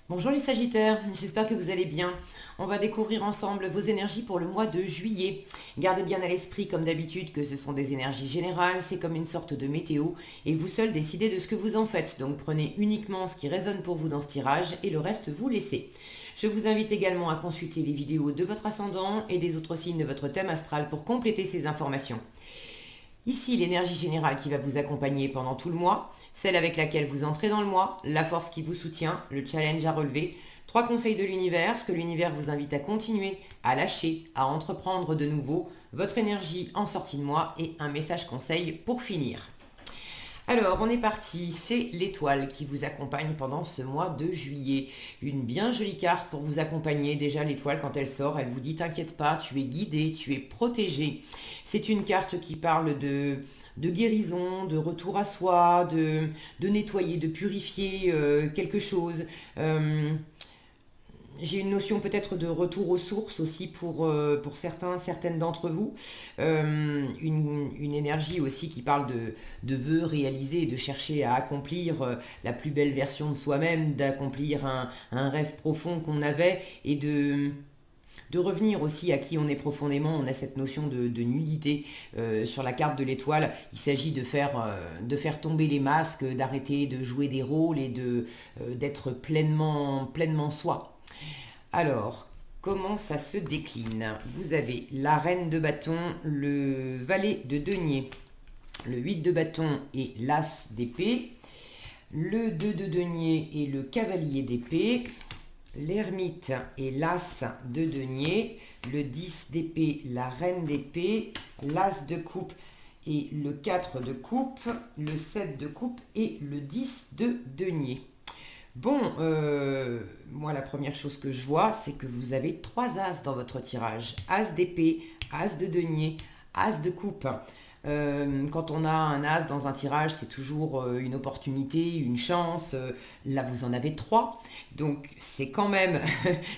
Bonjour les Sagittaires, j'espère que vous allez bien. On va découvrir ensemble vos énergies pour le mois de juillet. Gardez bien à l'esprit, comme d'habitude, que ce sont des énergies générales, c'est comme une sorte de météo, et vous seuls décidez de ce que vous en faites. Donc prenez uniquement ce qui résonne pour vous dans ce tirage, et le reste vous laissez. Je vous invite également à consulter les vidéos de votre ascendant et des autres signes de votre thème astral pour compléter ces informations. Ici, l'énergie générale qui va vous accompagner pendant tout le mois, celle avec laquelle vous entrez dans le mois, la force qui vous soutient, le challenge à relever, 3 conseils de l'univers, ce que l'univers vous invite à continuer, à lâcher, à entreprendre de nouveau, votre énergie en sortie de mois et un message conseil pour finir. Alors, on est parti, c'est l'étoile qui vous accompagne pendant ce mois de juillet. Une bien jolie carte pour vous accompagner. Déjà, l'étoile, quand elle sort, elle vous dit t'inquiète pas, tu es guidé, tu es protégé. C'est une carte qui parle de guérison, de retour à soi, de nettoyer, de purifier quelque chose. J'ai une notion peut-être de retour aux sources aussi pour certains, certaines d'entre vous. Une énergie aussi qui parle de vœux réalisés, de chercher à accomplir la plus belle version de soi-même, d'accomplir un rêve profond qu'on avait et de revenir aussi à qui on est profondément. On a cette notion de nudité sur la carte de l'étoile. Il s'agit de faire tomber les masques, d'arrêter de jouer des rôles et d'être pleinement soi. Alors, comment ça se décline? Vous avez la reine de bâton, le valet de denier, le 8 de bâton et l'as d'épée, le 2 de denier et le cavalier d'épée, l'ermite et l'as de denier, le 10 d'épée, la reine d'épée, l'as de coupe et le 4 de coupe, le 7 de coupe et le 10 de denier. Bon, moi la première chose que je vois, c'est que vous avez 3 as dans votre tirage. As d'épée, as de denier, as de coupe. Quand on a un as dans un tirage, c'est toujours une opportunité, une chance. Là, vous en avez 3. Donc, c'est quand même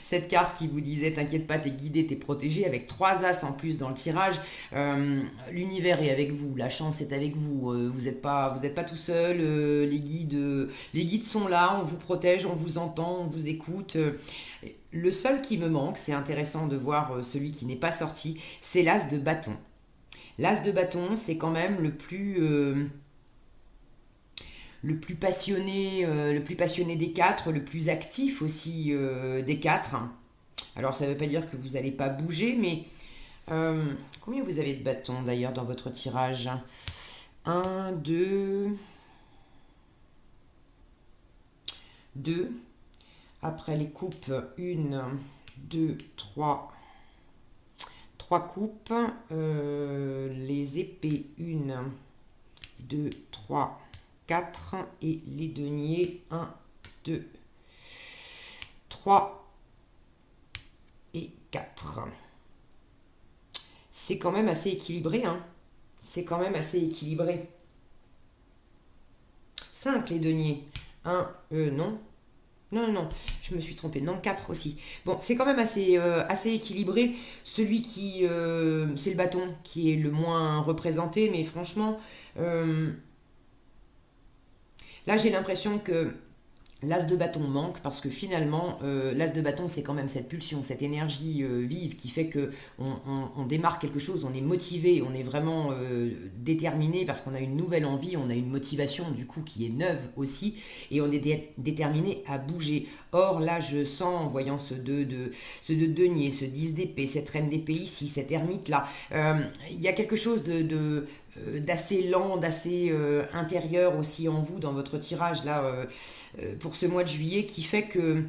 cette carte qui vous disait, t'inquiète pas, t'es guidé, t'es protégé, avec 3 as en plus dans le tirage. L'univers est avec vous, la chance est avec vous. Vous êtes pas tout seul. Les guides sont là, on vous protège, on vous entend, on vous écoute. Le seul qui me manque, c'est intéressant de voir celui qui n'est pas sorti, c'est l'as de bâton. L'as de bâton, c'est quand même le plus passionné des quatre, le plus actif aussi des quatre. Alors ça ne veut pas dire que vous n'allez pas bouger, mais combien vous avez de bâtons d'ailleurs dans votre tirage? Un, 2, 2. Après les coupes, une, 2, 3. 3 coupes. Les épées, une, 2, 3, 4. Et les deniers, un, 2, 3 et 4. C'est quand même assez équilibré, hein. C'est quand même assez équilibré. 5 les deniers. Un, non. Non, non, non, je me suis trompée. Non, 4 aussi. Bon, c'est quand même assez équilibré. Celui qui... c'est le bâton qui est le moins représenté, mais franchement, euh, là j'ai l'impression que l'as de bâton manque parce que finalement, l'as de bâton, c'est quand même cette pulsion, cette énergie vive qui fait que on démarre quelque chose, on est motivé, on est vraiment déterminé parce qu'on a une nouvelle envie, on a une motivation du coup qui est neuve aussi et on est déterminé à bouger. Or là, je sens en voyant ce deux de denier, ce 10 d'épée, cette reine d'épée ici, cette ermite là, il y a quelque chose d'assez lent, d'assez intérieur aussi en vous dans votre tirage là. Pour ce mois de juillet qui fait que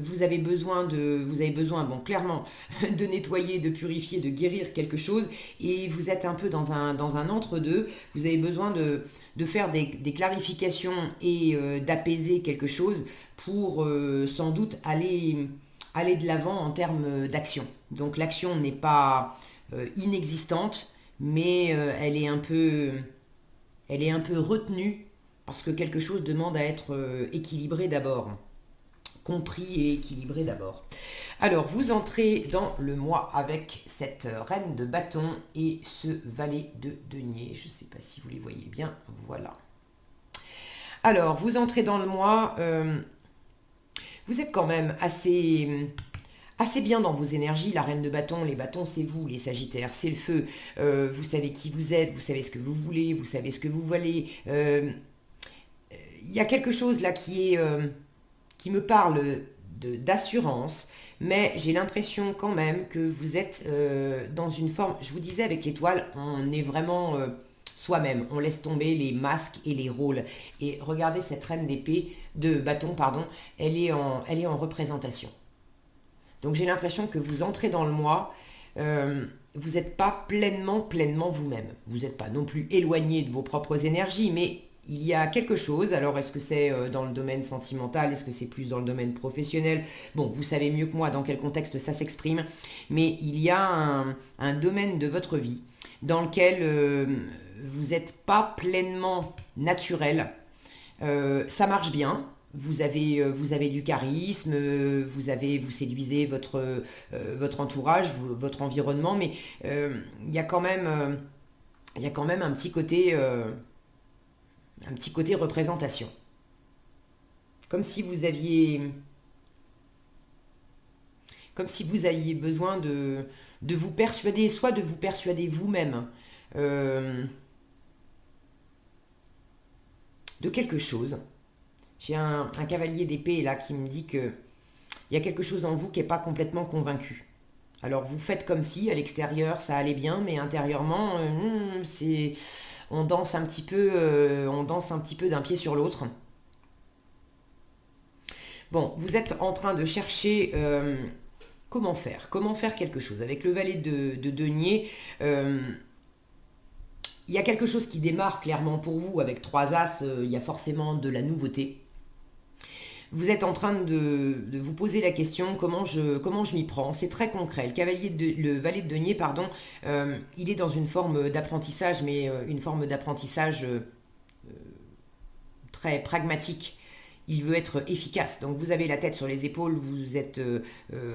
vous avez besoin, bon, clairement, de nettoyer, de purifier, de guérir quelque chose, et vous êtes un peu dans un entre-deux. Vous avez besoin de faire des clarifications et d'apaiser quelque chose pour sans doute aller de l'avant en termes d'action. Donc l'action n'est pas inexistante, mais elle est un peu retenue parce que quelque chose demande à être équilibré d'abord, compris et équilibré d'abord. Alors, vous entrez dans le mois avec cette reine de bâton et ce valet de denier. Je ne sais pas si vous les voyez bien. Voilà. Alors, vous entrez dans le mois. Vous êtes quand même assez bien dans vos énergies. La reine de bâton, les bâtons, c'est vous, les sagittaires, c'est le feu. Vous savez qui vous êtes, vous savez ce que vous voulez, vous savez ce que vous valez. Il y a quelque chose là qui me parle d'assurance, mais j'ai l'impression quand même que vous êtes dans une forme, je vous disais avec l'étoile, on est vraiment soi-même, on laisse tomber les masques et les rôles. Et regardez cette reine d'épée, de bâton, pardon, elle est en représentation. Donc j'ai l'impression que vous entrez dans le mois, vous n'êtes pas pleinement vous-même. Vous n'êtes pas non plus éloigné de vos propres énergies, mais il y a quelque chose. Alors est-ce que c'est dans le domaine sentimental, est-ce que c'est plus dans le domaine professionnel? Bon, vous savez mieux que moi dans quel contexte ça s'exprime, mais il y a un domaine de votre vie dans lequel vous n'êtes pas pleinement naturel. Ça marche bien. Vous avez du charisme, vous séduisez votre entourage, votre environnement, mais il y a quand même, il y a quand même un petit côté représentation. Comme si vous aviez, comme si vous aviez besoin de vous persuader, soit de vous persuader vous-même de quelque chose. J'ai un cavalier d'épée là qui me dit que il y a quelque chose en vous qui n'est pas complètement convaincu. Alors vous faites comme si à l'extérieur ça allait bien, mais intérieurement on danse un petit peu d'un pied sur l'autre. Bon, vous êtes en train de chercher comment faire quelque chose avec le valet de denier. Il y a quelque chose qui démarre clairement pour vous avec trois as. Il y a forcément de la nouveauté. Vous êtes en train de vous poser la question comment je m'y prends. C'est très concret. Le valet de denier, pardon, il est dans une forme d'apprentissage, mais une forme d'apprentissage très pragmatique. Il veut être efficace. Donc vous avez la tête sur les épaules, vous êtes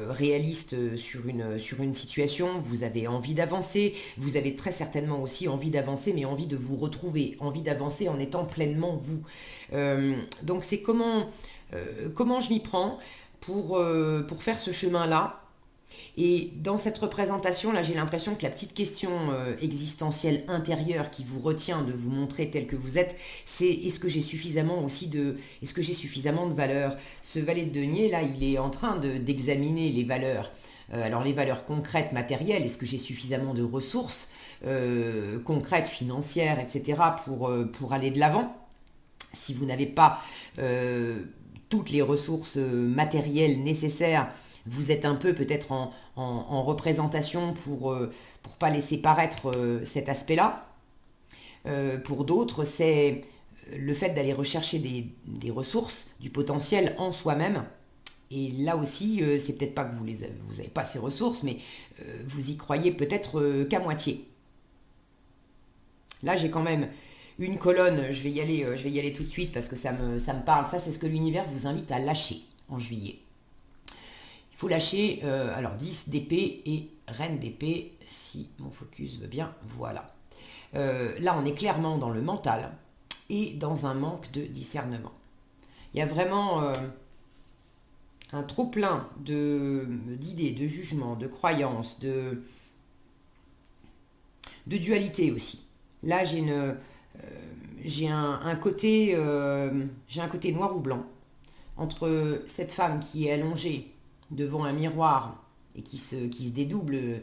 réaliste sur une situation, vous avez envie d'avancer, vous avez très certainement aussi envie d'avancer, mais envie de vous retrouver, envie d'avancer en étant pleinement vous. Donc c'est comment je m'y prends pour faire ce chemin-là. Et dans cette représentation-là, j'ai l'impression que la petite question existentielle intérieure qui vous retient de vous montrer tel que vous êtes, c'est est-ce que j'ai suffisamment de valeur? Ce valet de denier, là, il est en train d'examiner les valeurs. Alors les valeurs concrètes, matérielles, est-ce que j'ai suffisamment de ressources concrètes, financières, etc. pour aller de l'avant? Si vous n'avez pas toutes les ressources matérielles nécessaires, vous êtes un peu peut-être en représentation pour pas laisser paraître cet aspect-là. Pour d'autres, c'est le fait d'aller rechercher des ressources, du potentiel en soi-même. Et là aussi, c'est peut-être pas que vous avez pas ces ressources, mais vous y croyez peut-être qu'à moitié. Là, j'ai quand même une colonne, je vais y aller tout de suite parce que ça me parle. Ça, c'est ce que l'univers vous invite à lâcher en juillet. Il faut lâcher, alors 10 d'épée et reine d'épée, si mon focus veut bien, voilà. Là, on est clairement dans le mental et dans un manque de discernement. Il y a vraiment un trop-plein d'idées, de jugements, de croyances, de dualité aussi. Là, j'ai un côté noir ou blanc entre cette femme qui est allongée devant un miroir et qui se dédouble,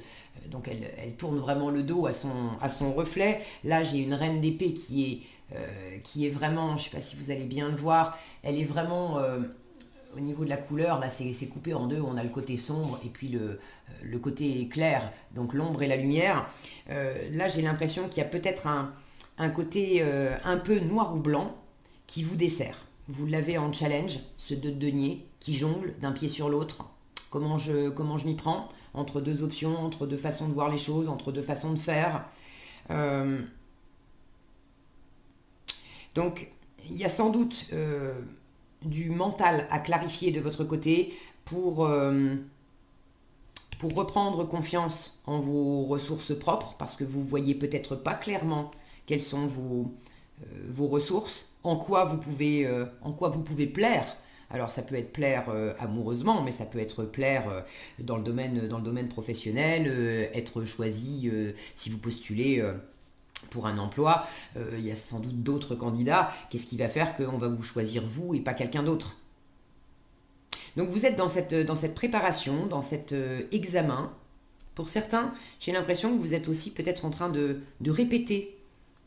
donc elle tourne vraiment le dos à son reflet. Là, j'ai une reine d'épée qui est vraiment, je ne sais pas si vous allez bien le voir, elle est vraiment au niveau de la couleur, là c'est coupé en deux, on a le côté sombre et puis le côté clair, donc l'ombre et la lumière. Là, j'ai l'impression qu'il y a peut-être un côté un peu noir ou blanc qui vous dessert. Vous l'avez en challenge, ce deux de denier qui jongle d'un pied sur l'autre. Comment je m'y prends entre deux options, entre deux façons de voir les choses, entre deux façons de faire. Donc, il y a sans doute du mental à clarifier de votre côté pour reprendre confiance en vos ressources propres, parce que vous ne voyez peut-être pas clairement quelles sont vos ressources, en quoi vous pouvez plaire Alors ça peut être plaire amoureusement, mais ça peut être plaire dans le domaine professionnel, être choisi si vous postulez pour un emploi, il y a sans doute d'autres candidats. Qu'est-ce qui va faire qu'on va vous choisir vous et pas quelqu'un d'autre? Donc vous êtes dans cette préparation, dans cet examen. Pour certains, j'ai l'impression que vous êtes aussi peut-être en train de répéter.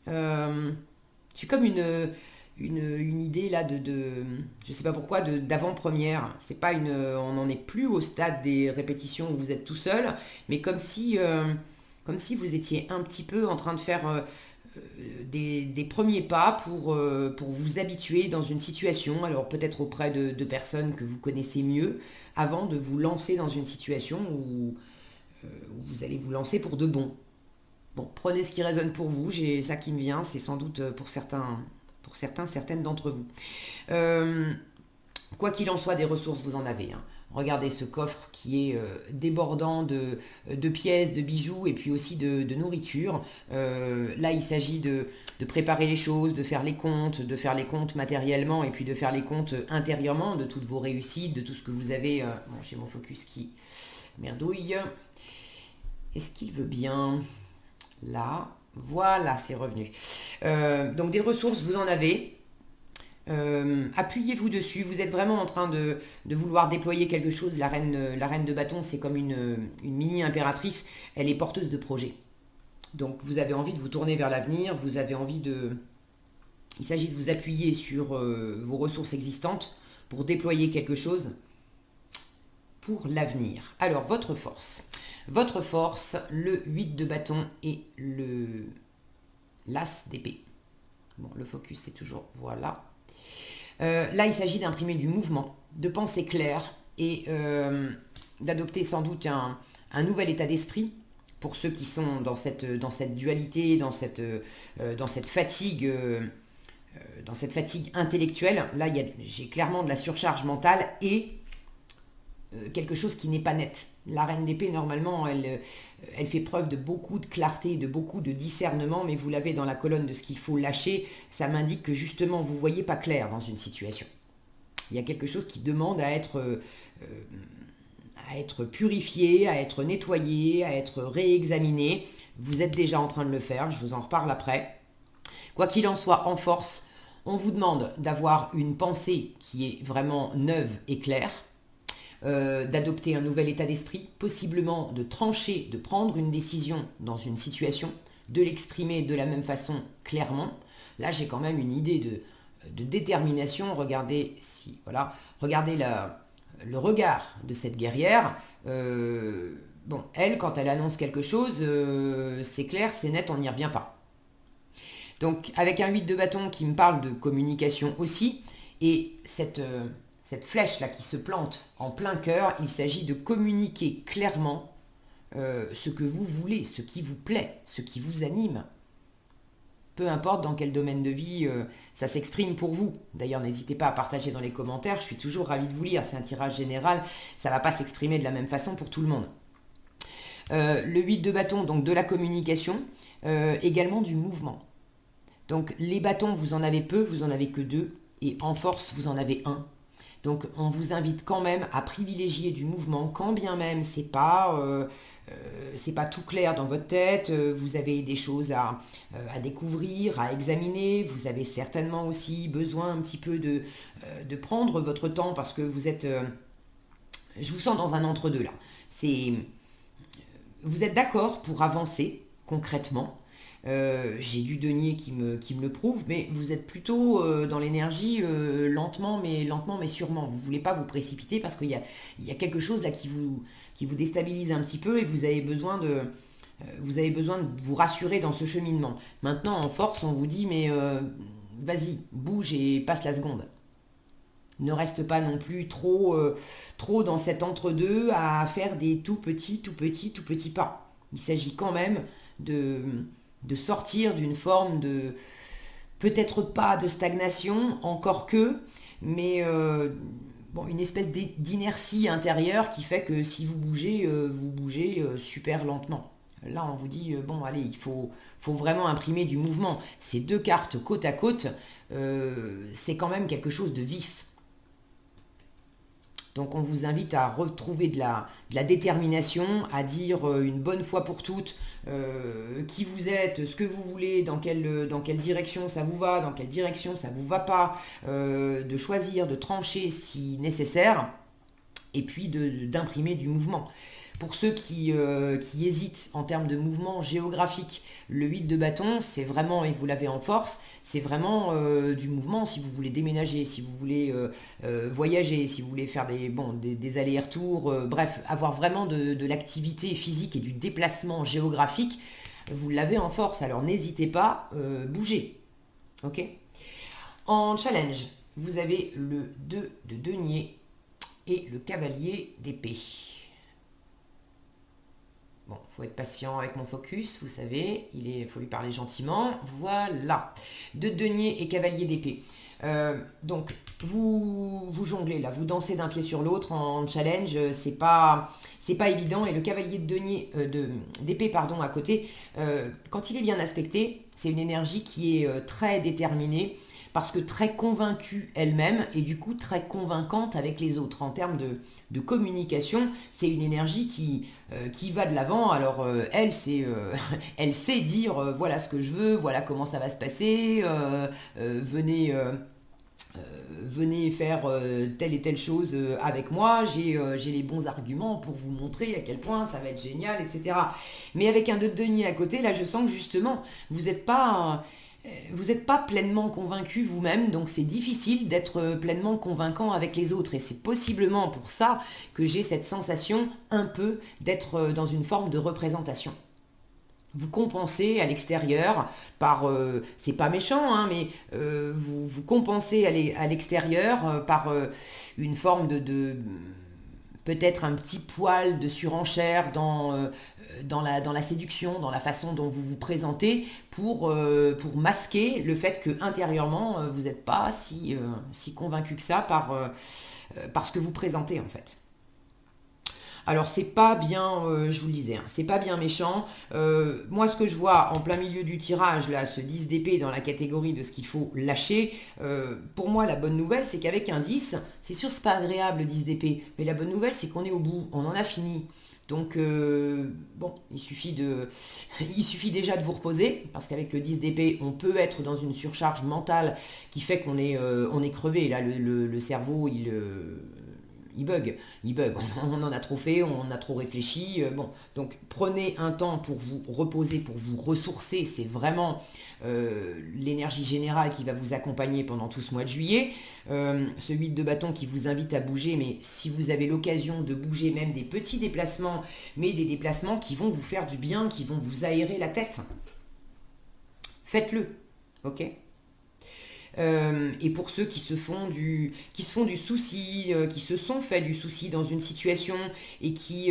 J'ai comme une idée là je sais pas pourquoi, d'avant-première. C'est pas on n'en est plus au stade des répétitions où vous êtes tout seul, mais comme si vous étiez un petit peu en train de faire des premiers pas pour vous habituer dans une situation, alors peut-être auprès de personnes que vous connaissez mieux, avant de vous lancer dans une situation où vous allez vous lancer pour de bon. Bon, prenez ce qui résonne pour vous, j'ai ça qui me vient, c'est sans doute certaines d'entre vous. Euh, Quoi qu'il en soit, des ressources, vous en avez, hein. Regardez ce coffre qui est débordant de pièces, de bijoux et puis aussi de nourriture. Là, il s'agit de préparer les choses, de faire les comptes matériellement et puis de faire les comptes intérieurement de toutes vos réussites, de tout ce que vous avez. Bon, j'ai mon focus qui merdouille. Est-ce qu'il veut bien? Là, voilà, c'est revenu. Donc des ressources, vous en avez. Appuyez-vous dessus. Vous êtes vraiment en train de vouloir déployer quelque chose. La reine de bâton, c'est comme une mini impératrice. Elle est porteuse de projets. Donc vous avez envie de vous tourner vers l'avenir. Vous avez envie de... Il s'agit de vous appuyer sur vos ressources existantes pour déployer quelque chose pour l'avenir. Alors, votre force. Votre force, le 8 de bâton et l'as d'épée. Bon, le focus, c'est toujours... Voilà. Là, il s'agit d'imprimer du mouvement, de penser clair et d'adopter sans doute un nouvel état d'esprit pour ceux qui sont dans cette dualité, dans cette fatigue, intellectuelle. Là, j'ai clairement de la surcharge mentale et quelque chose qui n'est pas net. La reine d'épée, normalement, elle fait preuve de beaucoup de clarté, de beaucoup de discernement, mais vous l'avez dans la colonne de ce qu'il faut lâcher. Ça m'indique que justement, vous ne voyez pas clair dans une situation. Il y a quelque chose qui demande à être purifié, à être nettoyé, à être réexaminé. Vous êtes déjà en train de le faire, je vous en reparle après. Quoi qu'il en soit, en force, on vous demande d'avoir une pensée qui est vraiment neuve et claire, d'adopter un nouvel état d'esprit, possiblement de trancher, de prendre une décision dans une situation, de l'exprimer de la même façon clairement. Là, j'ai quand même une idée de détermination. Regardez le regard de cette guerrière. Bon, elle, quand elle annonce quelque chose, c'est clair, c'est net, on n'y revient pas. Donc, avec un 8 de bâton qui me parle de communication aussi, et cette flèche-là qui se plante en plein cœur, il s'agit de communiquer clairement ce que vous voulez, ce qui vous plaît, ce qui vous anime. Peu importe dans quel domaine de vie ça s'exprime pour vous. D'ailleurs, n'hésitez pas à partager dans les commentaires, je suis toujours ravie de vous lire. C'est un tirage général, ça ne va pas s'exprimer de la même façon pour tout le monde. Le 8 de bâton, donc de la communication, également du mouvement. Donc les bâtons, vous en avez peu, vous en avez que 2, et en force, vous en avez 1. Donc on vous invite quand même à privilégier du mouvement, quand bien même c'est pas tout clair dans votre tête, vous avez des choses à découvrir, à examiner, vous avez certainement aussi besoin un petit peu de prendre votre temps parce que vous êtes... je vous sens dans un entre-deux là. Vous êtes d'accord pour avancer concrètement. J'ai du denier qui me le prouve, mais vous êtes plutôt dans l'énergie lentement mais sûrement. Vous ne voulez pas vous précipiter parce qu'il y a quelque chose là qui vous déstabilise un petit peu et vous avez besoin de vous rassurer dans ce cheminement. Maintenant, en force, on vous dit, mais vas-y, bouge et passe la seconde. Ne reste pas non plus trop dans cet entre-deux à faire des tout petits pas. Il s'agit quand même de sortir d'une forme de, peut-être pas de stagnation, encore que, mais une espèce d'inertie intérieure qui fait que si vous bougez super lentement. Là, on vous dit, bon, allez, il faut vraiment imprimer du mouvement. Ces deux cartes côte à côte, c'est quand même quelque chose de vif. Donc on vous invite à retrouver de la détermination, à dire une bonne fois pour toutes qui vous êtes, ce que vous voulez, dans quelle direction ça vous va, dans quelle direction ça vous va pas, de choisir, de trancher si nécessaire, et puis d'imprimer du mouvement. Pour ceux qui hésitent en termes de mouvement géographique, le 8 de bâton, c'est vraiment, et vous l'avez en force, c'est vraiment du mouvement. Si vous voulez déménager, si vous voulez voyager, si vous voulez faire des allers-retours, bref, avoir vraiment de l'activité physique et du déplacement géographique, vous l'avez en force. Alors n'hésitez pas, bougez. Ok. En challenge, vous avez le 2 de denier et le cavalier d'épée. Bon, il faut être patient avec mon focus, vous savez, faut lui parler gentiment. Voilà, 2 de denier et cavalier d'épée. Donc, vous jonglez là, vous dansez d'un pied sur l'autre en challenge, c'est pas évident. Et le cavalier de denier, d'épée, pardon, à côté, quand il est bien aspecté, c'est une énergie qui est très déterminée, parce que très convaincue elle-même et du coup très convaincante avec les autres. En termes de communication, c'est une énergie qui va de l'avant. Alors elle, elle sait dire voilà ce que je veux, voilà comment ça va se passer, venez faire telle et telle chose avec moi, j'ai les bons arguments pour vous montrer à quel point ça va être génial, etc. Mais avec un 2 de denier à côté, là je sens que justement, vous n'êtes pas pleinement convaincu vous-même, donc c'est difficile d'être pleinement convaincant avec les autres. Et c'est possiblement pour ça que j'ai cette sensation un peu d'être dans une forme de représentation. Vous compensez à l'extérieur par, c'est pas méchant, hein, mais vous compensez à l'extérieur par une forme de peut-être un petit poil de surenchère dans la séduction, dans la façon dont vous vous présentez, pour masquer le fait que intérieurement vous n'êtes pas si convaincu que ça par ce que vous présentez en fait. Alors c'est pas bien, je vous le disais, hein, c'est pas bien méchant. Moi ce que je vois en plein milieu du tirage, là, ce 10 d'épée dans la catégorie de ce qu'il faut lâcher, pour moi la bonne nouvelle c'est qu'avec un 10, c'est sûr c'est pas agréable le 10 d'épée, mais la bonne nouvelle c'est qu'on est au bout, on en a fini. Donc bon, il suffit déjà de vous reposer, parce qu'avec le 10 d'épée, on peut être dans une surcharge mentale qui fait qu'on est crevé. Et là, le cerveau, il bug, on en a trop fait, on a trop réfléchi. Bon, donc prenez un temps pour vous reposer, pour vous ressourcer. C'est vraiment l'énergie générale qui va vous accompagner pendant tout ce mois de juillet. Ce 8 de bâton qui vous invite à bouger, mais si vous avez l'occasion de bouger même des petits déplacements, mais des déplacements qui vont vous faire du bien, qui vont vous aérer la tête, faites-le, ok ? Et pour ceux qui se font du souci, qui se sont fait du souci dans une situation et qui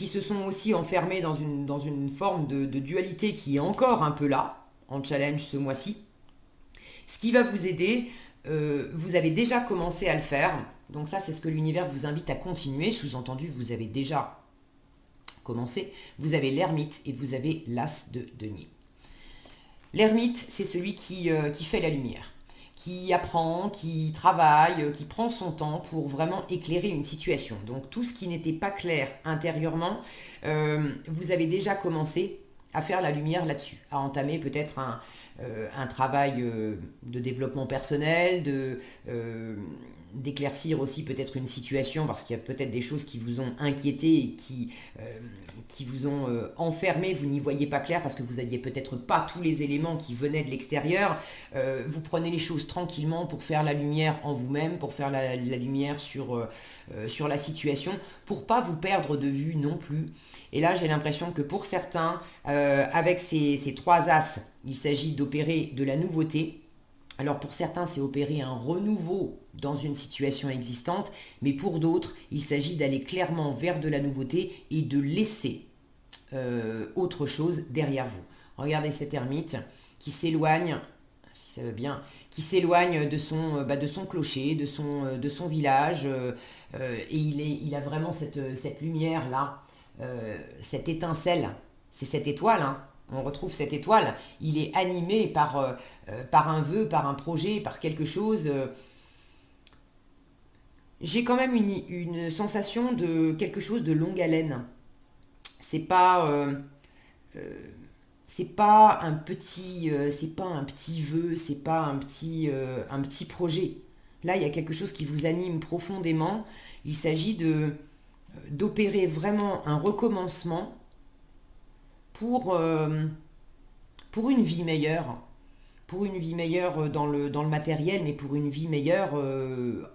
se sont aussi enfermés dans une forme de dualité qui est encore un peu là, en challenge ce mois-ci, ce qui va vous aider, vous avez déjà commencé à le faire, donc ça c'est ce que l'univers vous invite à continuer, sous-entendu vous avez déjà commencé, vous avez l'ermite et vous avez l'as de denier. L'ermite, c'est celui qui fait la lumière, qui apprend, qui travaille, qui prend son temps pour vraiment éclairer une situation. Donc tout ce qui n'était pas clair intérieurement, vous avez déjà commencé à faire la lumière là-dessus, à entamer peut-être un travail de développement personnel, d'éclaircir aussi peut-être une situation, parce qu'il y a peut-être des choses qui vous ont inquiété et qui vous ont enfermé, vous n'y voyez pas clair parce que vous n'aviez peut-être pas tous les éléments qui venaient de l'extérieur. Vous prenez les choses tranquillement pour faire la lumière en vous-même, pour faire la lumière sur la situation, pour pas vous perdre de vue non plus. Et là, j'ai l'impression que pour certains, avec ces 3 as, il s'agit d'opérer de la nouveauté. Alors pour certains, c'est opérer un renouveau dans une situation existante, mais pour d'autres, il s'agit d'aller clairement vers de la nouveauté et de laisser autre chose derrière vous. Regardez cet ermite qui s'éloigne, si ça va bien, qui s'éloigne de son clocher, de son village, et il a vraiment cette lumière-là, cette étincelle, c'est cette étoile, hein. On retrouve cette étoile, il est animé par un vœu, par un projet, par quelque chose. J'ai quand même une sensation de quelque chose de longue haleine. C'est pas, c'est pas c'est pas un petit vœu, c'est pas un petit projet. Là, il y a quelque chose qui vous anime profondément. Il s'agit d'opérer vraiment un recommencement pour, pour une vie meilleure. Pour une vie meilleure dans le matériel, mais pour une vie meilleure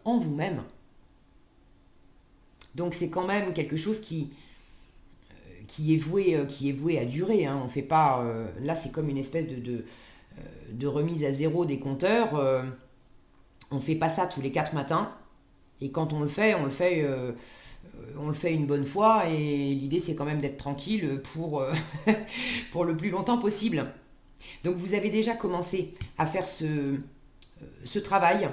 en vous-même. Donc c'est quand même quelque chose qui est voué à durer. Hein. On fait pas, là, c'est comme une espèce de remise à zéro des compteurs. On fait pas ça tous les 4 matins. Et quand on le fait une bonne fois. Et l'idée, c'est quand même d'être tranquille pour le plus longtemps possible. Donc vous avez déjà commencé à faire ce travail.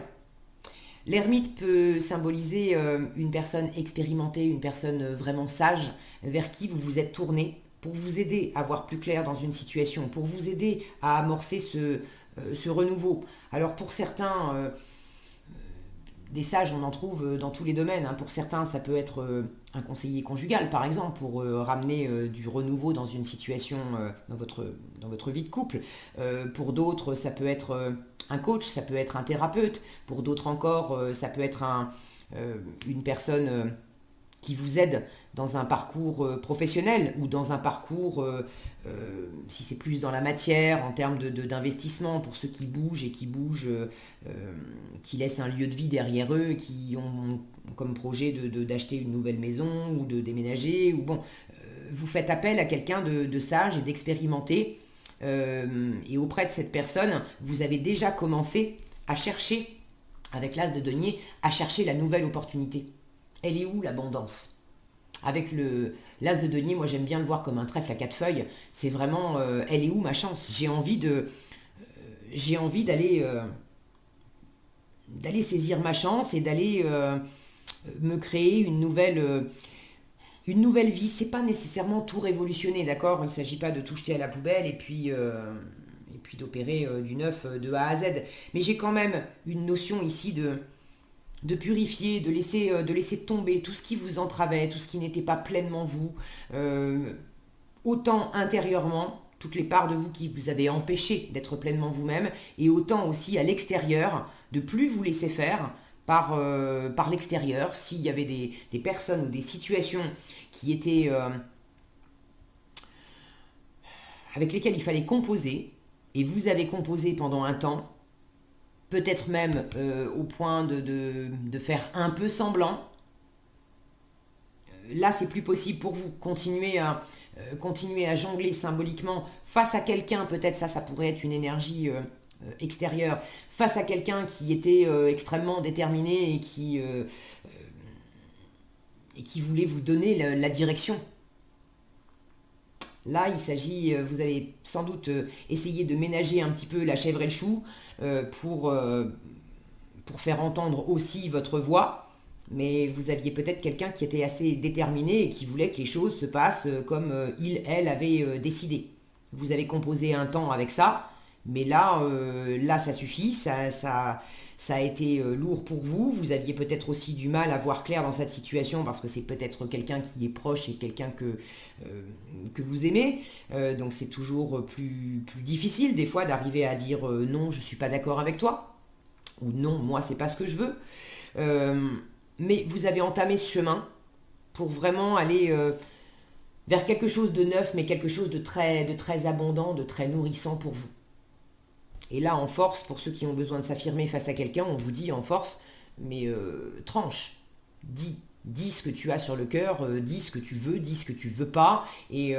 L'ermite peut symboliser une personne expérimentée, une personne vraiment sage, vers qui vous vous êtes tourné pour vous aider à voir plus clair dans une situation, pour vous aider à amorcer ce renouveau. Alors pour certains, des sages, on en trouve dans tous les domaines. Hein. Pour certains, ça peut être un conseiller conjugal, par exemple, pour ramener du renouveau dans une situation, dans votre vie de couple. Pour d'autres, ça peut être un coach, ça peut être un thérapeute. Pour d'autres encore, ça peut être une personne qui vous aide dans un parcours professionnel ou dans un parcours, si c'est plus dans la matière, en termes d'investissement, pour ceux qui bougent et qui laissent un lieu de vie derrière eux, qui ont comme projet d'acheter une nouvelle maison ou de déménager. Ou bon, vous faites appel à quelqu'un de sage et d'expérimenté. Et auprès de cette personne, vous avez déjà commencé à chercher, avec l'as de denier, à chercher la nouvelle opportunité. Elle est où l'abondance? Avec l'as de denier, moi j'aime bien le voir comme un trèfle à 4 feuilles. C'est vraiment, elle est où ma chance? J'ai envie d'aller saisir ma chance et d'aller me créer une nouvelle vie. C'est pas nécessairement tout révolutionner, d'accord? Il ne s'agit pas de tout jeter à la poubelle et puis d'opérer du neuf de A à Z. Mais j'ai quand même une notion ici de purifier, de laisser tomber tout ce qui vous entravait, tout ce qui n'était pas pleinement vous, autant intérieurement, toutes les parts de vous qui vous avaient empêché d'être pleinement vous-même, et autant aussi à l'extérieur, de plus vous laisser faire par l'extérieur, s'il y avait des personnes ou des situations qui étaient avec lesquelles il fallait composer, et vous avez composé pendant un temps, peut-être même au point de faire un peu semblant. Là, c'est plus possible pour vous. Continuer à jongler symboliquement face à quelqu'un, peut-être ça pourrait être une énergie extérieure, face à quelqu'un qui était extrêmement déterminé et qui voulait vous donner la direction. Là, il s'agit, vous avez sans doute essayé de ménager un petit peu la chèvre et le chou pour faire entendre aussi votre voix, mais vous aviez peut-être quelqu'un qui était assez déterminé et qui voulait que les choses se passent comme elle avait décidé. Vous avez composé un temps avec ça, mais là ça suffit, ça a été lourd pour vous. Vous aviez peut-être aussi du mal à voir clair dans cette situation parce que c'est peut-être quelqu'un qui est proche et quelqu'un que vous aimez. Donc c'est toujours plus difficile des fois d'arriver à dire non, je ne suis pas d'accord avec toi. Ou non, moi c'est pas ce que je veux. Mais vous avez entamé ce chemin pour vraiment aller vers quelque chose de neuf, mais quelque chose de très abondant, de très nourrissant pour vous. Et là, en force, pour ceux qui ont besoin de s'affirmer face à quelqu'un, on vous dit en force, mais tranche, dis ce que tu as sur le cœur, dis ce que tu veux, dis ce que tu veux pas, et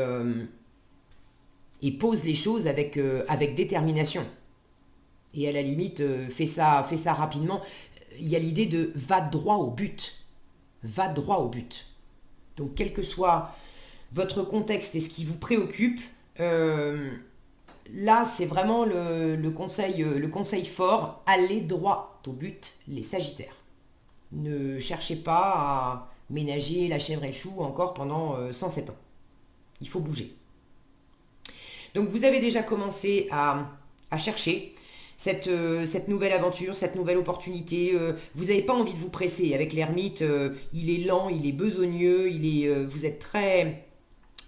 pose les choses avec détermination. Et à la limite, fais ça rapidement. Il y a l'idée de va droit au but. Va droit au but. Donc quel que soit votre contexte et ce qui vous préoccupe, là c'est vraiment le conseil fort, allez droit au but, les Sagittaires. Ne cherchez pas à ménager la chèvre et le chou encore pendant 107 ans. Il faut bouger. Donc vous avez déjà commencé à chercher. cette nouvelle aventure, cette nouvelle opportunité. Vous n'avez pas envie de vous presser. Avec l'ermite, il est lent, il est besogneux, vous êtes très...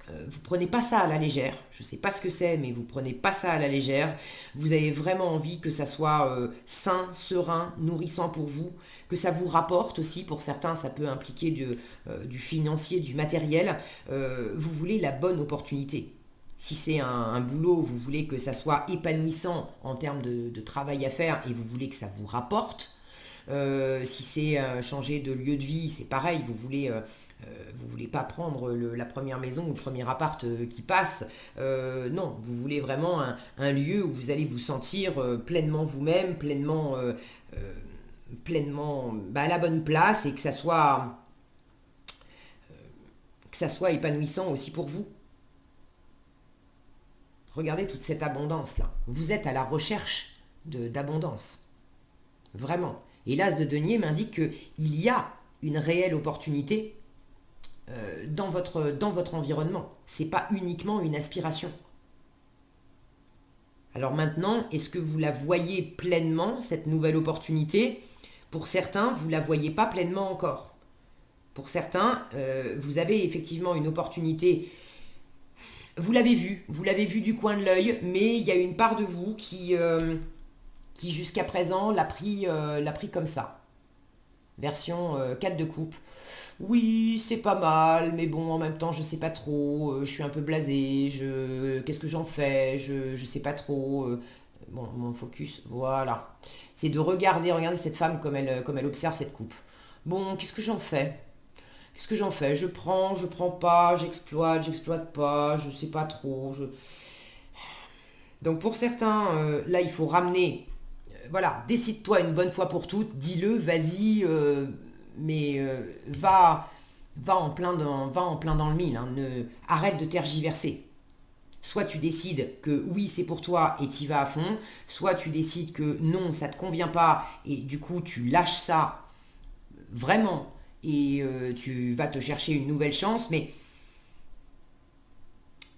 vous prenez pas ça à la légère. Je ne sais pas ce que c'est, mais vous prenez pas ça à la légère. Vous avez vraiment envie que ça soit sain, serein, nourrissant pour vous, que ça vous rapporte aussi. Pour certains, ça peut impliquer du financier, du matériel. Vous voulez la bonne opportunité. Si c'est un boulot, vous voulez que ça soit épanouissant en termes de travail à faire et vous voulez que ça vous rapporte. Si c'est changer de lieu de vie, c'est pareil, vous voulez pas prendre la première maison ou le premier appart qui passe. Non, vous voulez vraiment un lieu où vous allez vous sentir pleinement vous-même, pleinement à la bonne place et que ça soit épanouissant aussi pour vous. Regardez toute cette abondance-là. Vous êtes à la recherche d'abondance. Vraiment. Et l'as de denier m'indique qu'il y a une réelle opportunité dans votre environnement. Ce n'est pas uniquement une aspiration. Alors maintenant, est-ce que vous la voyez pleinement, cette nouvelle opportunité? Pour certains, vous ne la voyez pas pleinement encore. Pour certains, vous avez effectivement une opportunité. Vous l'avez vu du coin de l'œil, mais il y a une part de vous qui jusqu'à présent l'a pris comme ça. Version 4 de coupe. Oui, c'est pas mal, mais bon, en même temps, je sais pas trop, je suis un peu blasé, qu'est-ce que j'en fais, je sais pas trop. Bon, mon focus, voilà. C'est de regardez cette femme comme elle observe cette coupe. Bon, qu'est-ce que j'en fais? Qu'est-ce que j'en fais? Je prends pas, j'exploite pas, je sais pas trop. Donc pour certains, là, il faut ramener. Voilà, décide-toi une bonne fois pour toutes, dis-le, vas-y, mais va en plein dans le mille. Hein, arrête de tergiverser. Soit tu décides que oui, c'est pour toi et tu y vas à fond, soit tu décides que non, ça ne te convient pas et du coup tu lâches ça vraiment et tu vas te chercher une nouvelle chance, mais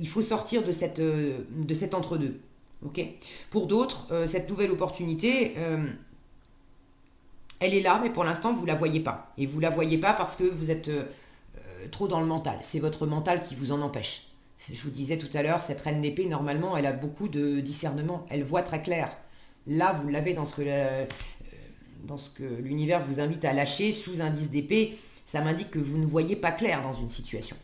il faut sortir de cet entre-deux. Okay. Pour d'autres, cette nouvelle opportunité, elle est là, mais pour l'instant, vous ne la voyez pas. Et vous ne la voyez pas parce que vous êtes trop dans le mental. C'est votre mental qui vous en empêche. Je vous disais tout à l'heure, cette reine d'épée, normalement, elle a beaucoup de discernement. Elle voit très clair. Là, vous l'avez dans ce que l'univers vous invite à lâcher sous un 10 d'épée. Ça m'indique que vous ne voyez pas clair dans une situation.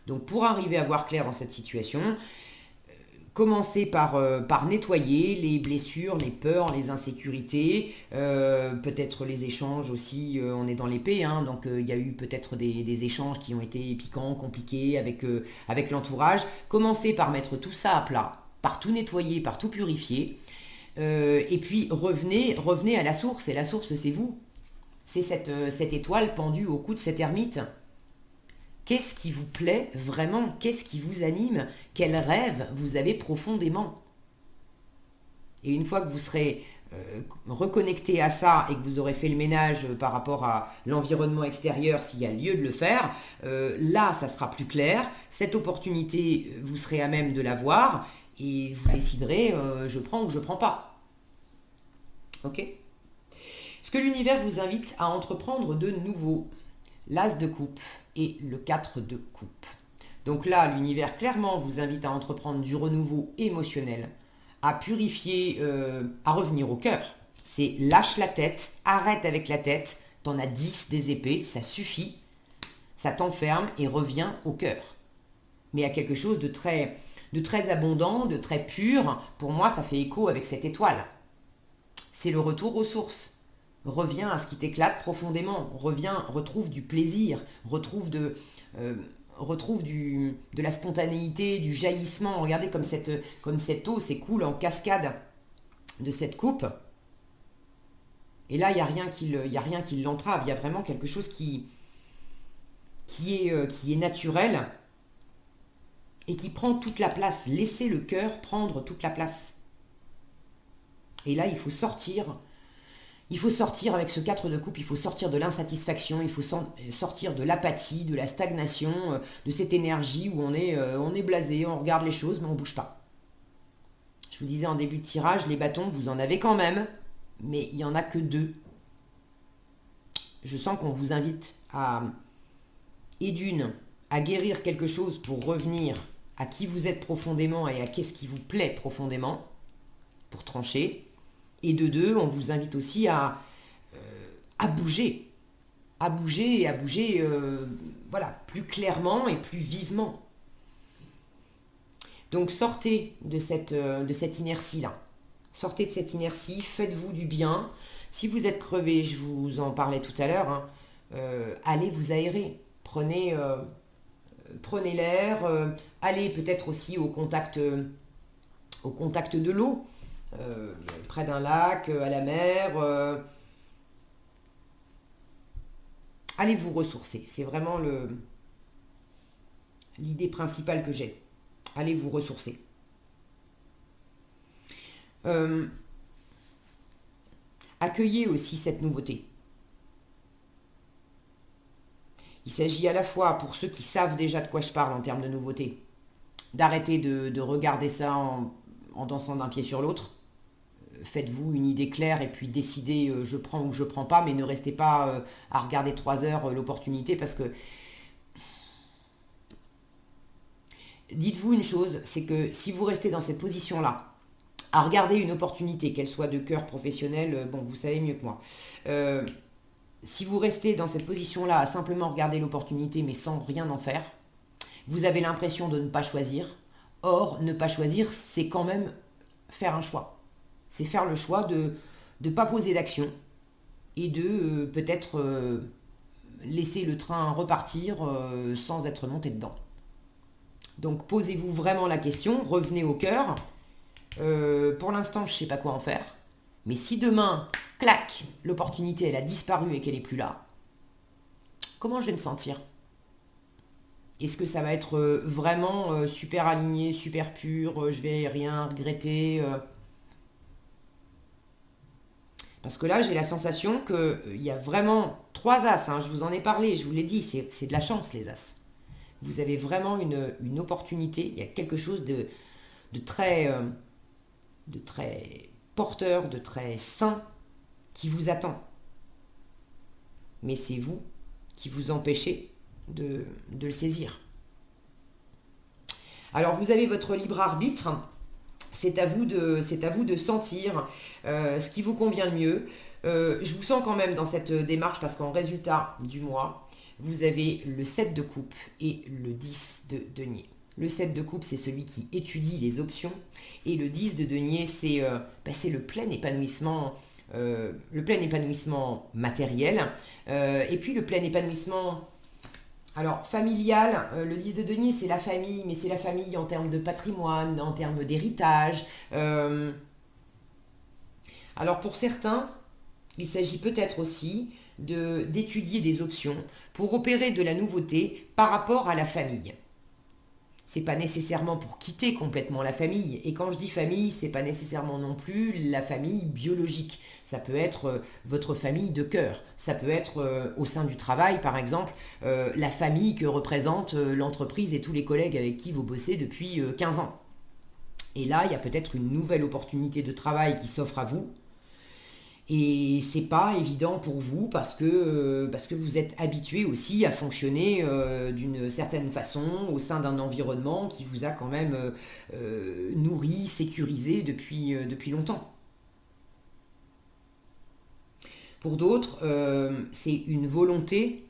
Donc, pour arriver à voir clair dans cette situation, commencez par nettoyer les blessures, les peurs, les insécurités, peut-être les échanges aussi, on est dans l'épée, hein, donc il y a eu peut-être des échanges qui ont été piquants, compliqués avec l'entourage. Commencez par mettre tout ça à plat, par tout nettoyer, par tout purifier, et puis revenez à la source, et la source c'est vous. C'est cette étoile pendue au cou de cette ermite. Qu'est-ce qui vous plaît vraiment? Qu'est-ce qui vous anime? Quel rêve vous avez profondément? Et une fois que vous serez reconnecté à ça et que vous aurez fait le ménage par rapport à l'environnement extérieur, s'il y a lieu de le faire, là, ça sera plus clair. Cette opportunité, vous serez à même de la voir et vous déciderez, je prends ou je prends pas. Ok? Ce que l'univers vous invite à entreprendre de nouveau, l'as de coupe et le 4 de coupe. Donc là, l'univers clairement vous invite à entreprendre du renouveau émotionnel, à purifier, à revenir au cœur. C'est lâche la tête, arrête avec la tête, t'en as 10 des épées, ça suffit, ça t'enferme et reviens au cœur. Mais à quelque chose de très abondant, de très pur. Pour moi, ça fait écho avec cette étoile. C'est le retour aux sources. Reviens à ce qui t'éclate profondément, retrouve du plaisir, retrouve de la spontanéité, du jaillissement. Regardez comme cette eau s'écoule en cascade de cette coupe. Et là, il n'y a rien qui l'entrave, il y a vraiment quelque chose qui est naturel et qui prend toute la place. Laissez le cœur prendre toute la place. Et là, il faut sortir avec ce 4 de coupe, il faut sortir de l'insatisfaction, il faut sortir de l'apathie, de la stagnation, de cette énergie où on est blasé, on regarde les choses mais on ne bouge pas. Je Je vous disais en début de tirage, les bâtons, vous en avez quand même, mais il n'y en a que 2. Je sens qu'on vous invite à, et d'une, à guérir quelque chose pour revenir à qui vous êtes profondément et à qu'est-ce qui vous plaît profondément, pour trancher. Et de 2, on vous invite aussi à bouger, voilà, plus clairement et plus vivement. Donc sortez de cette inertie-là. Sortez de cette inertie, faites-vous du bien. Si vous êtes crevé, je vous en parlais tout à l'heure, hein, allez vous aérer. Prenez l'air, allez peut-être aussi au contact de l'eau, près d'un lac, à la mer. Allez vous ressourcer. C'est vraiment l'idée principale que j'ai. Allez vous ressourcer. Accueillez aussi cette nouveauté. Il s'agit à la fois, pour ceux qui savent déjà de quoi je parle en termes de nouveauté, d'arrêter de regarder ça en dansant d'un pied sur l'autre. Faites-vous une idée claire et puis décidez je prends ou je prends pas, mais ne restez pas à regarder 3 heures l'opportunité, parce que dites-vous une chose, c'est que si vous restez dans cette position-là, à regarder une opportunité, qu'elle soit de cœur professionnel, bon, vous savez mieux que moi. Si vous restez dans cette position-là, à simplement regarder l'opportunité, mais sans rien en faire, vous avez l'impression de ne pas choisir. Or, ne pas choisir, c'est quand même faire un choix. C'est faire le choix de ne pas poser d'action et de peut-être laisser le train repartir sans être monté dedans. Donc posez-vous vraiment la question, revenez au cœur. Pour l'instant, je ne sais pas quoi en faire. Mais si demain, clac, l'opportunité, elle a disparu et qu'elle n'est plus là, comment je vais me sentir? Est-ce que ça va être vraiment super aligné, super pur, je vais rien regretter Parce que là, j'ai la sensation qu'il y a vraiment 3 as, hein, je vous en ai parlé, je vous l'ai dit, c'est de la chance les as. Vous avez vraiment une opportunité, il y a quelque chose de très porteur, de très sain qui vous attend. Mais c'est vous qui vous empêchez de le saisir. Alors vous avez votre libre arbitre, c'est à vous de sentir ce qui vous convient le mieux. Je vous sens quand même dans cette démarche parce qu'en résultat du mois, vous avez le 7 de coupe et le 10 de denier. Le 7 de coupe, c'est celui qui étudie les options. Et le 10 de denier, c'est le plein épanouissement. Le plein épanouissement matériel. Et puis le plein épanouissement familial. Le 10 de denier, c'est la famille, mais c'est la famille en termes de patrimoine, en termes d'héritage. Alors pour certains, il s'agit peut-être aussi d'étudier des options pour opérer de la nouveauté par rapport à la famille. C'est pas nécessairement pour quitter complètement la famille. Et quand je dis famille, c'est pas nécessairement non plus la famille biologique. Ça peut être votre famille de cœur. Ça peut être au sein du travail, par exemple, la famille que représente l'entreprise et tous les collègues avec qui vous bossez depuis 15 ans. Et là, il y a peut-être une nouvelle opportunité de travail qui s'offre à vous. Et c'est pas évident pour vous parce que vous êtes habitué aussi à fonctionner d'une certaine façon au sein d'un environnement qui vous a quand même nourri, sécurisé depuis longtemps. Pour d'autres, c'est une volonté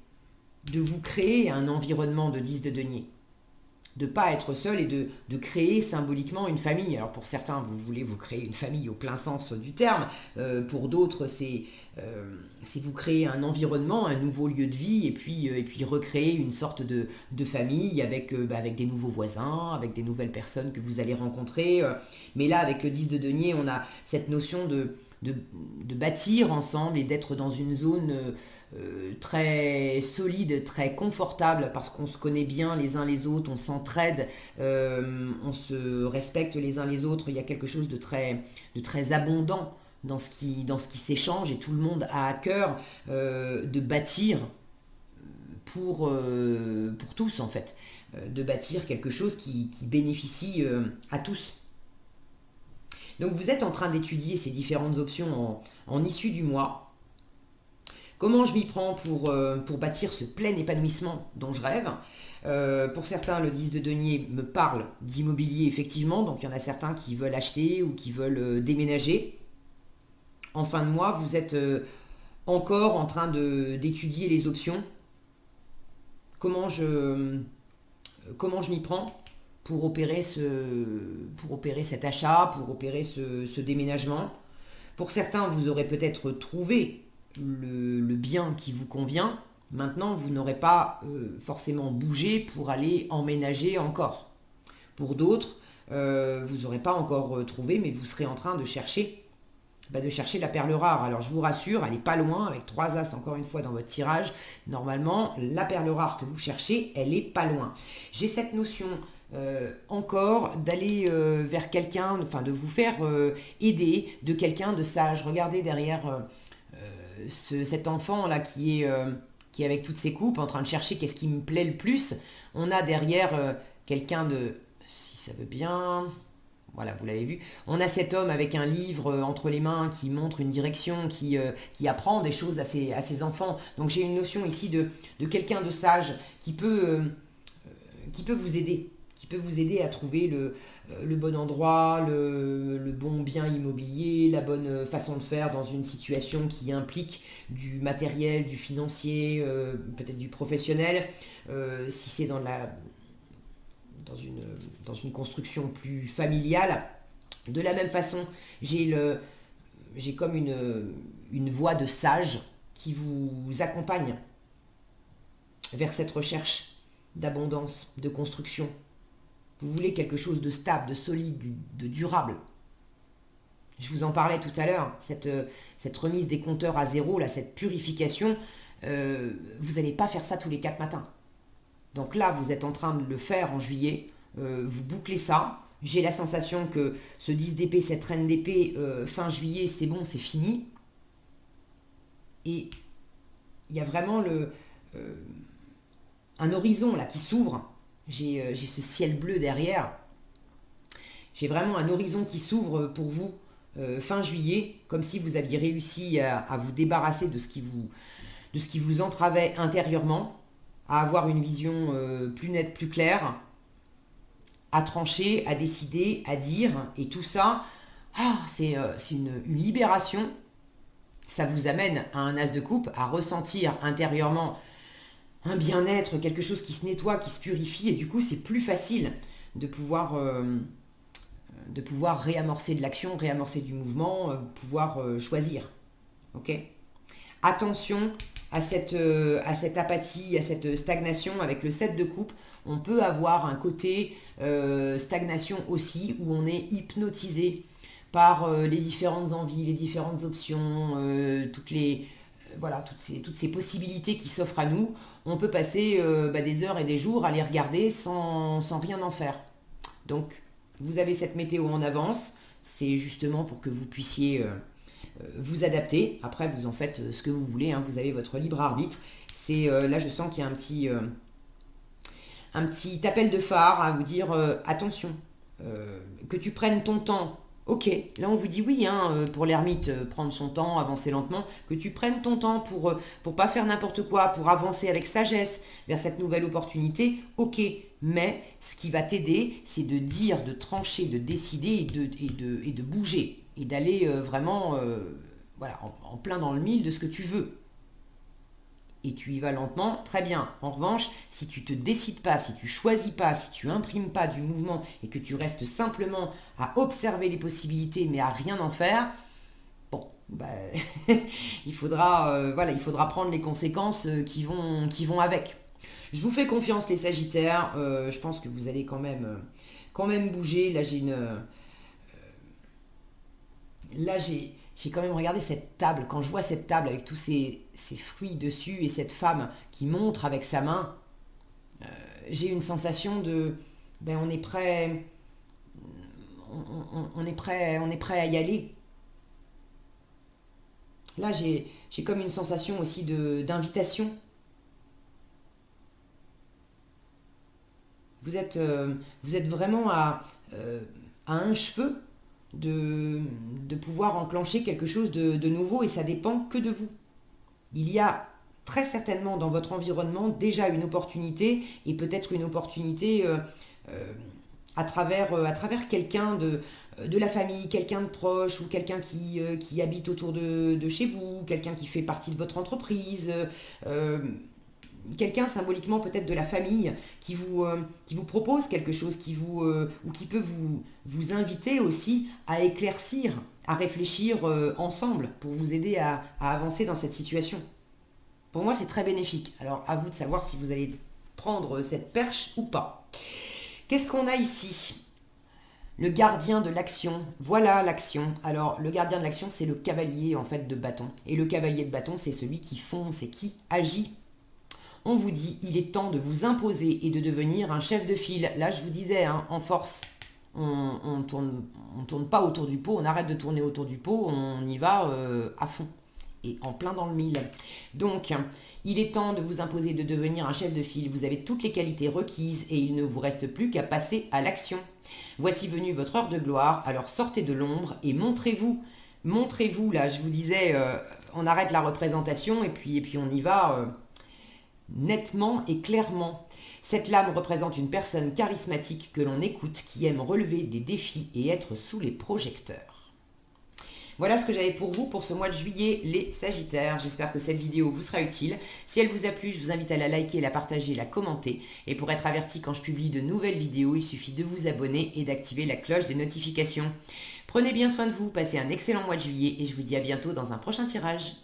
de vous créer un environnement de 10 de denier. De ne pas être seul et de créer symboliquement une famille. Alors pour certains, vous voulez vous créer une famille au plein sens du terme. Pour d'autres, c'est vous créer un environnement, un nouveau lieu de vie et puis recréer une sorte de famille avec des nouveaux voisins, avec des nouvelles personnes que vous allez rencontrer. Mais là, avec le 10 de denier, on a cette notion de bâtir ensemble et d'être dans une zone très solide, très confortable parce qu'on se connaît bien les uns les autres, on s'entraide, on se respecte les uns les autres. Il y a quelque chose de très abondant dans ce qui s'échange et tout le monde a à cœur de bâtir pour tous en fait, de bâtir quelque chose qui bénéficie à tous. Donc vous êtes en train d'étudier ces différentes options en issue du mois. Comment je m'y prends pour bâtir ce plein épanouissement dont je rêve. Pour certains, le 10 de denier me parle d'immobilier, effectivement. Donc il y en a certains qui veulent acheter ou qui veulent déménager. En fin de mois, vous êtes encore en train d'étudier les options. Comment je m'y prends pour opérer cet achat, pour opérer ce déménagement. Pour certains, vous aurez peut-être trouvé le bien qui vous convient. Maintenant, vous n'aurez pas forcément bougé pour aller emménager encore. Pour d'autres, vous n'aurez pas encore trouvé, mais vous serez en train de chercher la perle rare. Alors je vous rassure, elle n'est pas loin, avec 3 as encore une fois dans votre tirage. Normalement, la perle rare que vous cherchez, elle n'est pas loin. J'ai cette notion encore d'aller vers quelqu'un, enfin de vous faire aider de quelqu'un de sage. Regardez derrière cet enfant là qui est avec toutes ses coupes, en train de chercher qu'est-ce qui me plaît le plus. On a derrière quelqu'un de, si ça veut bien, voilà, vous l'avez vu. On a cet homme avec un livre entre les mains qui montre une direction, qui apprend des choses à ses enfants. Donc j'ai une notion ici de quelqu'un de sage qui peut vous aider. Qui peut vous aider à trouver le bon endroit, le bon bien immobilier, la bonne façon de faire dans une situation qui implique du matériel, du financier, peut-être du professionnel. Si c'est dans une construction plus familiale. De la même façon, j'ai comme une voix de sage qui vous accompagne vers cette recherche d'abondance, de construction. Vous voulez quelque chose de stable, de solide, de durable. Je vous en parlais tout à l'heure, cette remise des compteurs à zéro, là, cette purification, vous n'allez pas faire ça tous les 4 matins. Donc là, vous êtes en train de le faire en juillet, vous bouclez ça. J'ai la sensation que ce 10 d'épée, cette reine d'épée, fin juillet, c'est bon, c'est fini. Et il y a vraiment un horizon là qui s'ouvre. J'ai ce ciel bleu derrière. J'ai vraiment un horizon qui s'ouvre pour vous fin juillet, comme si vous aviez réussi à vous débarrasser de ce qui vous entravait intérieurement, à avoir une vision plus nette, plus claire, à trancher, à décider, à dire. Et tout ça, c'est une libération. Ça vous amène à un as de coupe, à ressentir intérieurement un bien-être, quelque chose qui se nettoie, qui se purifie, et du coup c'est plus facile de pouvoir réamorcer de l'action, réamorcer du mouvement, pouvoir choisir. Ok ? Attention à cette apathie, à cette stagnation. Avec le 7 de coupe, on peut avoir un côté stagnation aussi, où on est hypnotisé par les différentes envies, les différentes options, toutes ces possibilités qui s'offrent à nous. On peut passer des heures et des jours à les regarder sans rien en faire. Donc, vous avez cette météo en avance. C'est justement pour que vous puissiez vous adapter. Après, vous en faites ce que vous voulez. Hein. Vous avez votre libre arbitre. Là, je sens qu'il y a un petit appel de phare à vous dire attention, que tu prennes ton temps. Ok, là on vous dit oui, hein, pour l'ermite, prendre son temps, avancer lentement, que tu prennes ton temps pour pas faire n'importe quoi, pour avancer avec sagesse vers cette nouvelle opportunité, ok, mais ce qui va t'aider, c'est de dire, de trancher, de décider et de bouger, et d'aller vraiment en plein dans le mille de ce que tu veux. Et tu y vas lentement, très bien. En revanche, si tu te décides pas, si tu choisis pas, si tu imprimes pas du mouvement et que tu restes simplement à observer les possibilités mais à rien en faire, bon, il faudra prendre les conséquences qui vont avec. Je vous fais confiance les Sagittaires, je pense que vous allez quand même bouger. J'ai quand même regardé cette table. Quand je vois cette table avec tous ces fruits dessus et cette femme qui montre avec sa main, j'ai une sensation de, on est prêt, on est prêt à y aller. Là, j'ai comme une sensation aussi d'invitation. Vous êtes vraiment à un cheveu de pouvoir enclencher quelque chose de nouveau et ça dépend que de vous. Il y a très certainement dans votre environnement déjà une opportunité et peut-être une opportunité à travers quelqu'un de la famille, quelqu'un de proche ou quelqu'un qui habite autour de chez vous, quelqu'un qui fait partie de votre entreprise, quelqu'un symboliquement peut-être de la famille qui vous propose quelque chose, ou qui peut vous inviter aussi à éclaircir, à réfléchir ensemble pour vous aider à avancer dans cette situation. Pour moi, c'est très bénéfique. Alors, à vous de savoir si vous allez prendre cette perche ou pas. Qu'est-ce qu'on a ici? Le gardien de l'action. Voilà l'action. Alors, le gardien de l'action, c'est le cavalier en fait de bâton. Et le cavalier de bâton, c'est celui qui fonce et qui agit. On vous dit, il est temps de vous imposer et de devenir un chef de file. Là, je vous disais, hein, en force, on tourne pas autour du pot, on arrête de tourner autour du pot, on y va à fond et en plein dans le mille. Donc, il est temps de vous imposer de devenir un chef de file. Vous avez toutes les qualités requises et il ne vous reste plus qu'à passer à l'action. Voici venue votre heure de gloire, alors sortez de l'ombre et montrez-vous. Montrez-vous, là, je vous disais, on arrête la représentation et puis on y va nettement et clairement. Cette lame représente une personne charismatique que l'on écoute, qui aime relever des défis et être sous les projecteurs. Voilà ce que j'avais pour vous pour ce mois de juillet, les Sagittaires. J'espère que cette vidéo vous sera utile. Si elle vous a plu, je vous invite à la liker, la partager, la commenter. Et pour être averti quand je publie de nouvelles vidéos, il suffit de vous abonner et d'activer la cloche des notifications. Prenez bien soin de vous, passez un excellent mois de juillet et je vous dis à bientôt dans un prochain tirage.